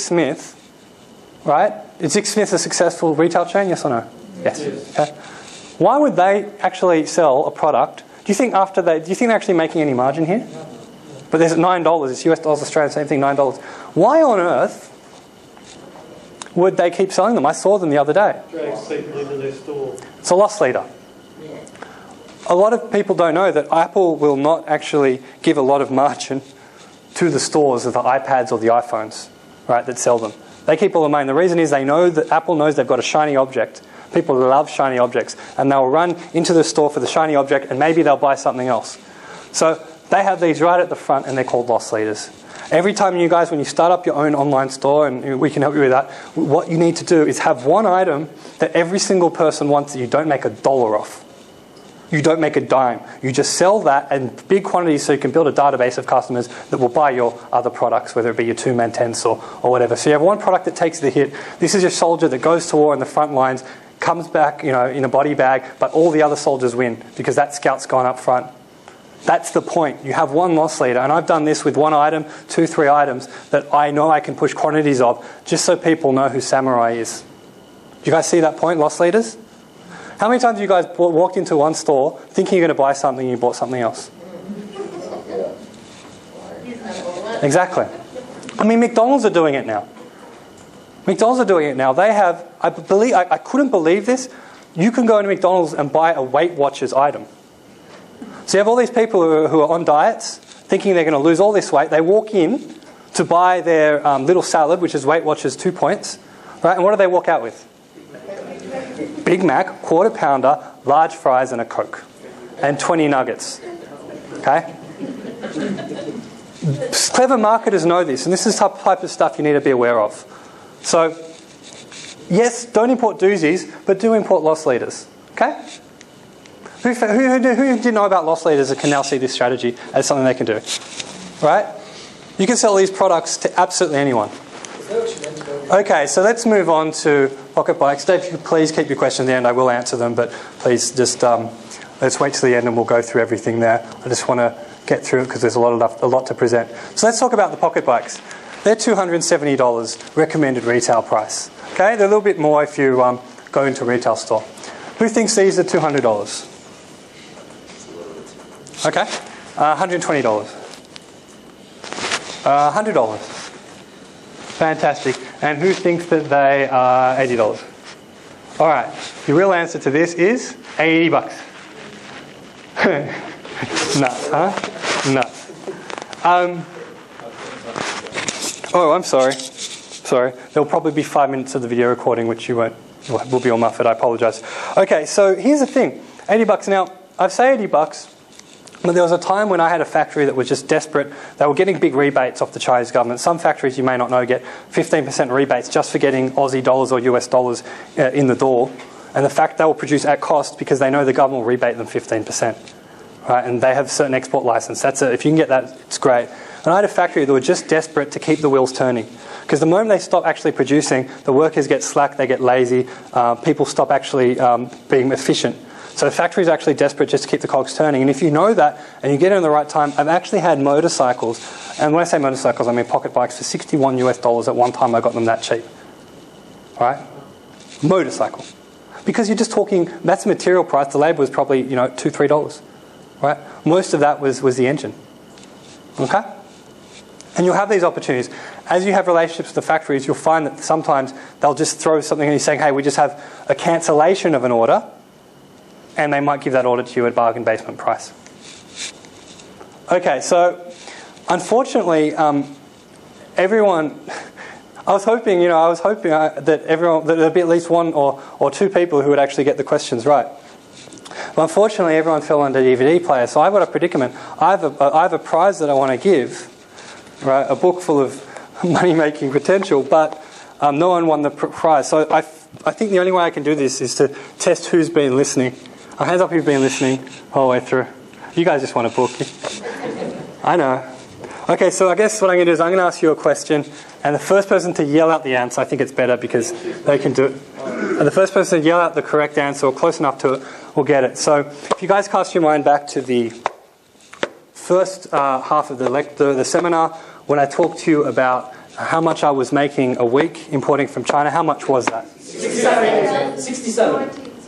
Smith, right? Is Dick Smith a successful retail chain? Yes or no? Yes. Okay. Why would they actually sell a product? Do you think they're actually making any margin here? But there's $9. It's US dollars, Australian, same thing, $9. Why on earth would they keep selling them? I saw them the other day. Drags people into their store. It's a loss leader. A lot of people don't know that Apple will not actually give a lot of margin to the stores of the iPads or the iPhones, right, that sell them. They keep all the money. The reason is they know that Apple knows they've got a shiny object. People love shiny objects. And they'll run into the store for the shiny object and maybe they'll buy something else. So they have these right at the front and they're called loss leaders. Every time you guys, when you start up your own online store, and we can help you with that, what you need to do is have one item that every single person wants that you don't make $1 off. You don't make a dime. You just sell that in big quantities so you can build a database of customers that will buy your other products, whether it be your two-man tents or whatever. So you have one product that takes the hit. This is your soldier that goes to war in the front lines, comes back, in a body bag, but all the other soldiers win because that scout's gone up front. That's the point. You have one loss leader, and I've done this with one item, 2, 3 items that I know I can push quantities of just so people know who Samurai is. Do you guys see that point, loss leaders? How many times have you guys walked into one store thinking you're going to buy something and you bought something else? Exactly. I mean, McDonald's are doing it now. McDonald's are doing it now. They have, I couldn't believe this. You can go into McDonald's and buy a Weight Watchers item. So you have all these people who are on diets, thinking they're going to lose all this weight. They walk in to buy their little salad, which is Weight Watchers 2 points, right? And what do they walk out with? Big Mac, quarter pounder, large fries and a Coke. And 20 nuggets. Okay? Clever marketers know this, and this is the type of stuff you need to be aware of. So, yes, don't import doozies, but do import loss leaders. Okay? Who didn't know about loss leaders and can now see this strategy as something they can do? Right? You can sell these products to absolutely anyone. Okay, so let's move on to pocket bikes. Dave, if you could please keep your questions at the end. I will answer them, but please just let's wait till the end and we'll go through everything there. I just want to get through it because there's a lot to present. So let's talk about the pocket bikes. They're $270 recommended retail price. Okay, they're a little bit more if you go into a retail store. Who thinks these are $200? Okay, $120. $100. Fantastic. And who thinks that they are $80? All right. The real answer to this is $80. Nuts, huh? Nuts. Oh, I'm sorry. Sorry. There'll probably be 5 minutes of the video recording, which you will be all muffled. I apologise. Okay, so here's the thing. $80. Now, I say $80. But there was a time when I had a factory that was just desperate. They were getting big rebates off the Chinese government. Some factories, you may not know, get 15% rebates just for getting Aussie dollars or US dollars in the door. And the fact they will produce at cost because they know the government will rebate them 15%. Right? And they have a certain export license. If you can get that, it's great. And I had a factory that were just desperate to keep the wheels turning. Because the moment they stop actually producing, the workers get slack, they get lazy, people stop actually being efficient. So the factory is actually desperate just to keep the cogs turning. And if you know that and you get it in the right time, I've actually had motorcycles, and when I say motorcycles, I mean pocket bikes for $61 US. At one time I got them that cheap. Right? Motorcycle. Because you're just talking, that's the material price. The labour was probably, $2, $3. Right? Most of that was the engine. Okay? And you'll have these opportunities. As you have relationships with the factories, you'll find that sometimes they'll just throw something and you're saying, hey, we just have a cancellation of an order. And they might give that order to you at bargain basement price. Okay, so unfortunately, everyone. I was hoping that there'd be at least one or two people who would actually get the questions right. But unfortunately, everyone fell under DVD player. So I've got a predicament. I have a prize that I want to give, right? A book full of money-making potential, but no one won the prize. So I think the only way I can do this is to test who's been listening. Hands up who've been listening all the way through. You guys just want a book. I know. Okay, so I guess what I'm going to do is I'm going to ask you a question, and the first person to yell out the answer, I think it's better because they can do it. And the first person to yell out the correct answer or close enough to it will get it. So if you guys cast your mind back to the first half of the seminar, when I talked to you about how much I was making a week importing from China. How much was that? 67.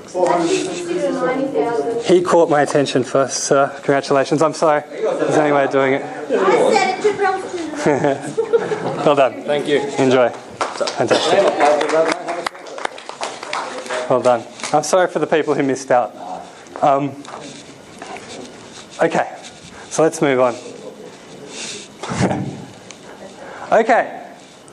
60 to 90,000. He caught my attention first, sir. Congratulations. I'm sorry. There's any way of doing it. I said it to Bronson. Well done. Thank you. Enjoy. Fantastic. Well done. I'm sorry for the people who missed out. Okay, so let's move on. Okay.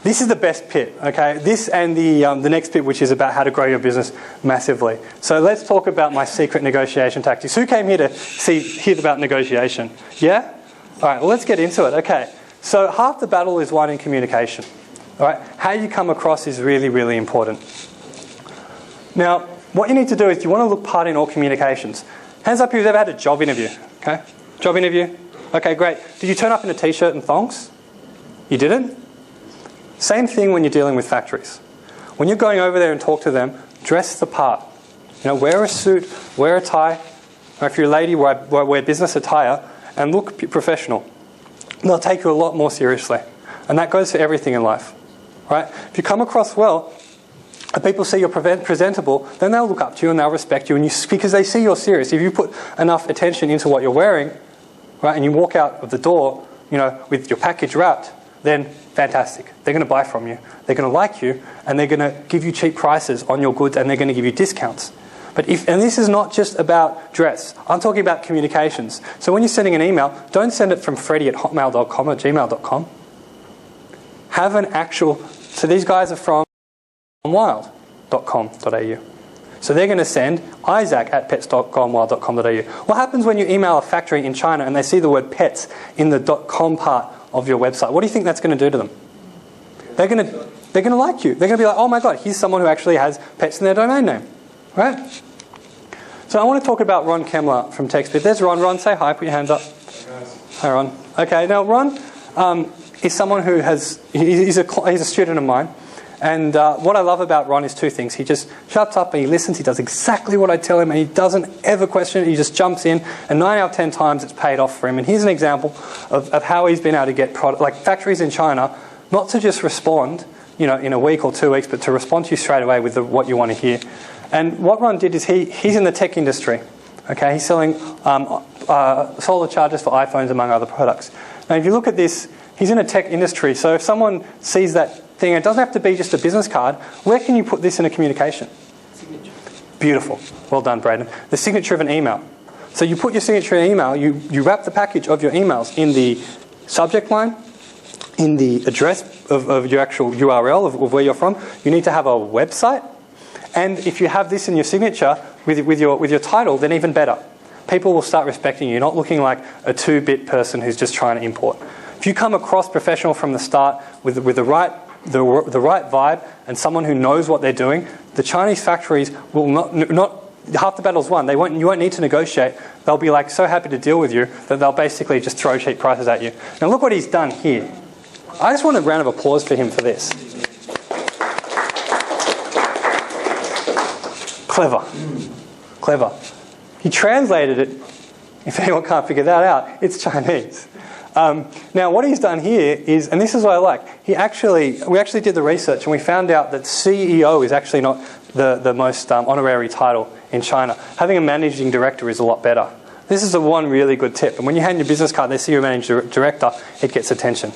This is the best bit, okay? This and the next bit, which is about how to grow your business massively. So let's talk about my secret negotiation tactics. Who came here to hear about negotiation? Yeah? All right, well, let's get into it. Okay, so half the battle is won in communication. All right, how you come across is really, really important. Now, what you need to do is you want to look part in all communications. Hands up who's ever had a job interview, okay? Job interview? Okay, great. Did you turn up in a t-shirt and thongs? You didn't? Same thing when you're dealing with factories. When you're going over there and talk to them, dress the part. You know, wear a suit, wear a tie, or if you're a lady, wear business attire, and look professional. They'll take you a lot more seriously. And that goes for everything in life. Right? If you come across well, and people see you're presentable, then they'll look up to you and they'll respect you, because they see you're serious. If you put enough attention into what you're wearing, right, and you walk out of the door, you know, with your package wrapped, then fantastic. They're going to buy from you. They're going to like you, and they're going to give you cheap prices on your goods, and they're going to give you discounts. And this is not just about dress. I'm talking about communications. So when you're sending an email, don't send it from Freddie@hotmail.com or gmail.com. Have an actual. So these guys are from wild.com.au. So they're going to send Isaac@pets.gonewild.com.au. What happens when you email a factory in China and they see the word pets in the .com part of your website? What do you think that's going to do to them? They're going to like you. They're going to be like, oh my god, here's someone who actually has pets in their domain name. Right? So I want to talk about Ron Kemmler from TechSpeed. There's Ron. Ron, say hi. Put your hands up. Hi, Ron. Okay, now Ron is someone who he's a student of mine. And what I love about Ron is two things. He just shuts up and he listens. He does exactly what I tell him, and he doesn't ever question it. He just jumps in, and 9 out of 10 times it's paid off for him. And here's an example of how he's been able to get like factories in China, not to just respond, you know, in a week or 2 weeks, but to respond to you straight away with what you want to hear. And what Ron did is he's in the tech industry. Okay, he's selling solar chargers for iPhones, among other products. Now, if you look at this, he's in a tech industry. So if someone sees that thing, it doesn't have to be just a business card. Where can you put this in a communication? Signature. Beautiful. Well done, Braden. The signature of an email. So you put your signature in an email, you wrap the package of your emails in the subject line, in the address of your actual URL of where you're from. You need to have a website. And if you have this in your signature with your title, then even better. People will start respecting you. You're not looking like a 2-bit person who's just trying to import. If you come across professional from the start with the right vibe and someone who knows what they're doing, the Chinese factories will not half the battle's won. You won't need to negotiate. They'll be like so happy to deal with you that they'll basically just throw cheap prices at you. Now look what he's done here. I just want a round of applause for him for this. Clever. He translated it. If anyone can't figure that out, it's Chinese. Now, what he's done here is, and this is what I like, we actually did the research and we found out that CEO is actually not the most honorary title in China. Having a managing director is a lot better. This is one really good tip. And when you hand your business card, they see you're a managing director, it gets attention.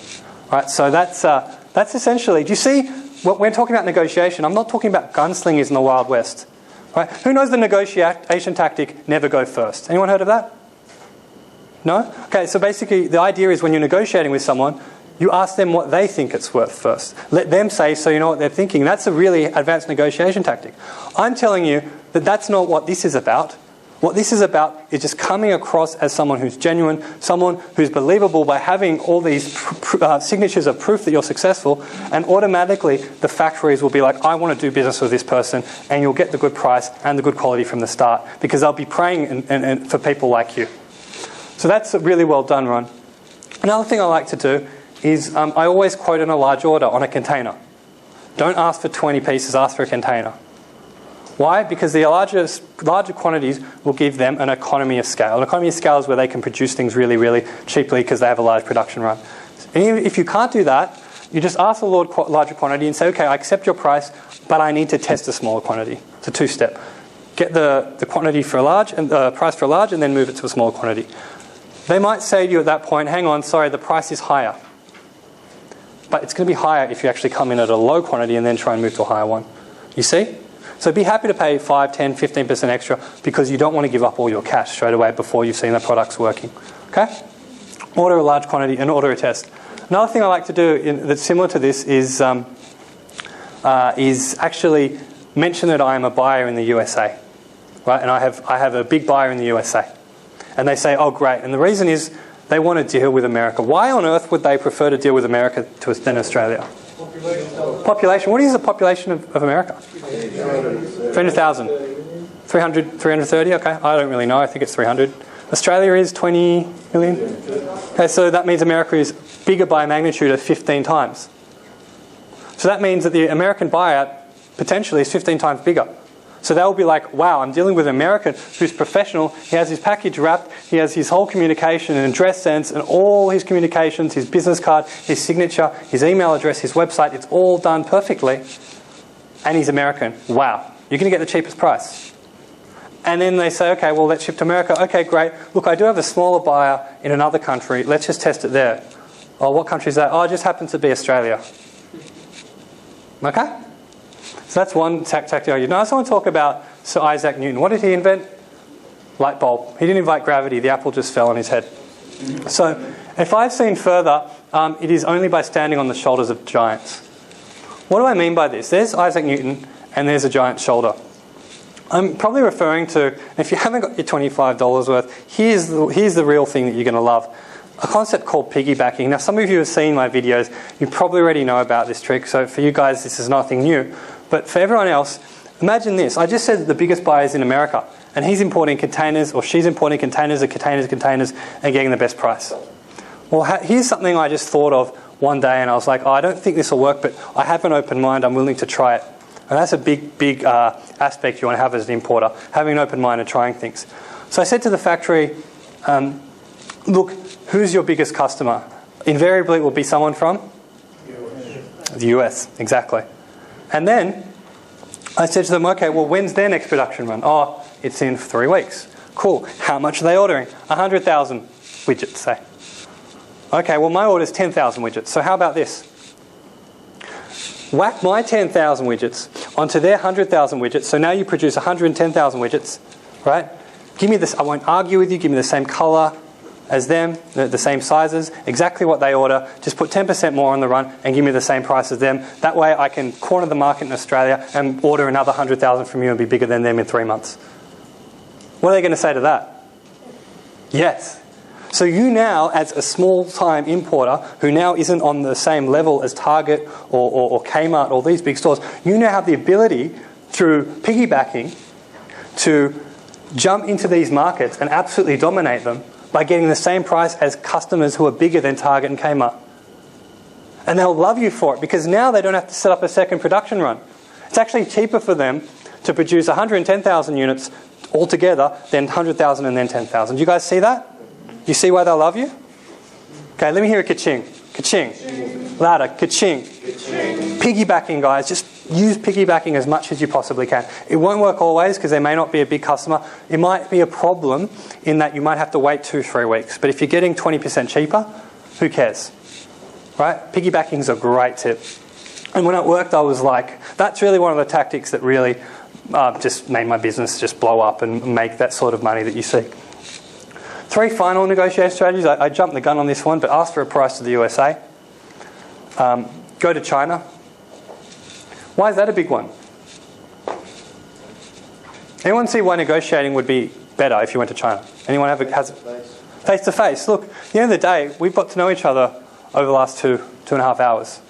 Right? So that's essentially, do you see, when we're talking about negotiation, I'm not talking about gunslingers in the Wild West. Right? Who knows the negotiation tactic, never go first? Anyone heard of that? No? Okay, so basically the idea is when you're negotiating with someone, you ask them what they think it's worth first. Let them say so you know what they're thinking. That's a really advanced negotiation tactic. I'm telling you that that's not what this is about. What this is about is just coming across as someone who's genuine, someone who's believable by having all these signatures of proof that you're successful, and automatically the factories will be like, I want to do business with this person, and you'll get the good price and the good quality from the start because they'll be praying and for people like you. So that's really well done, Ron. Another thing I like to do is I always quote in a large order on a container. Don't ask for 20 pieces, ask for a container. Why? Because the larger quantities will give them an economy of scale. An economy of scale is where they can produce things really, really cheaply because they have a large production run. And if you can't do that, You just ask a larger quantity and say, okay, I accept your price, but I need to test a smaller quantity. It's a two-step. Get the quantity for a large and price for a large, and then move it to a smaller quantity. They might say to you at that point, hang on, sorry, the price is higher. But it's going to be higher if you actually come in at a low quantity and then try and move to a higher one. You see? So be happy to pay 5, 10, 15% extra because you don't want to give up all your cash straight away before you've seen the products working. Okay? Order a large quantity and order a test. Another thing I like to do that's similar to this is actually mention that I am a buyer in the USA. Right? And I have a big buyer in the USA. And they say, oh, great. And the reason is they want to deal with America. Why on earth would they prefer to deal with America than Australia? Population. What is the population of America? 300,000. 330? Okay. I don't really know. I think it's 300. Australia is 20 million. Okay, so that means America is bigger by a magnitude of 15 times. So that means that the American buyer potentially is 15 times bigger. So they'll be like, wow, I'm dealing with an American who's professional. He has his package wrapped. He has his whole communication and address sense and all his communications, his business card, his signature, his email address, his website. It's all done perfectly. And he's American. Wow. You're going to get the cheapest price. And then they say, okay, well, let's ship to America. Okay, great. Look, I do have a smaller buyer in another country. Let's just test it there. Oh, what country is that? Oh, it just happens to be Australia. Okay? So that's one tactic. Now, I just want to talk about Sir Isaac Newton. What did he invent? Light bulb. He didn't invent gravity. The apple just fell on his head. So if I've seen further, it is only by standing on the shoulders of giants. What do I mean by this? There's Isaac Newton and there's a giant's shoulder. I'm probably referring to, if you haven't got your $25 worth, here's the real thing that you're going to love. A concept called piggybacking. Now, some of you have seen my videos. You probably already know about this trick. So for you guys, this is nothing new. But for everyone else, imagine this. I just said that the biggest buyer is in America. And he's importing containers, or she's importing containers and containers, and getting the best price. Well, here's something I just thought of one day, and I was like, oh, I don't think this will work, but I have an open mind. I'm willing to try it. And that's a big aspect you want to have as an importer, having an open mind and trying things. So I said to the factory, look, who's your biggest customer? Invariably, it will be someone from? The US, exactly. And then I said to them, okay, well, when's their next production run? Oh, it's in 3 weeks. Cool. How much are they ordering? 100,000 widgets, say. Okay, well, my order's 10,000 widgets. So how about this? Whack my 10,000 widgets onto their 100,000 widgets. So now you produce 110,000 widgets, right? Give me this. I won't argue with you. Give me the same color as them, the same sizes, exactly what they order. Just put 10% more on the run and give me the same price as them. That way I can corner the market in Australia and order another 100,000 from you and be bigger than them in 3 months. What are they going to say to that? Yes. So you now, as a small-time importer who now isn't on the same level as Target or Kmart or these big stores, you now have the ability, through piggybacking, to jump into these markets and absolutely dominate them by getting the same price as customers who are bigger than Target and Kmart. And they'll love you for it because now they don't have to set up a second production run. It's actually cheaper for them to produce 110,000 units altogether than 100,000 and then 10,000. Do you guys see that? You see why they'll love you? Okay, let me hear a ka-ching. Ka-ching. Louder. Ka-ching. Ka-ching. Piggybacking, guys. Just use piggybacking as much as you possibly can. It won't work always because they may not be a big customer. It might be a problem in that you might have to wait 2-3 weeks. But if you're getting 20% cheaper, who cares? Right? Piggybacking is a great tip. And when it worked, I was like, that's really one of the tactics that really just made my business just blow up and make that sort of money that you see. 3 final negotiation strategies. I jumped the gun on this one, but ask for a price to the USA. Go to China. Why is that a big one? Anyone see why negotiating would be better if you went to China? Anyone has face to face? Look, at the end of the day, we've got to know each other over the last 2.5 hours.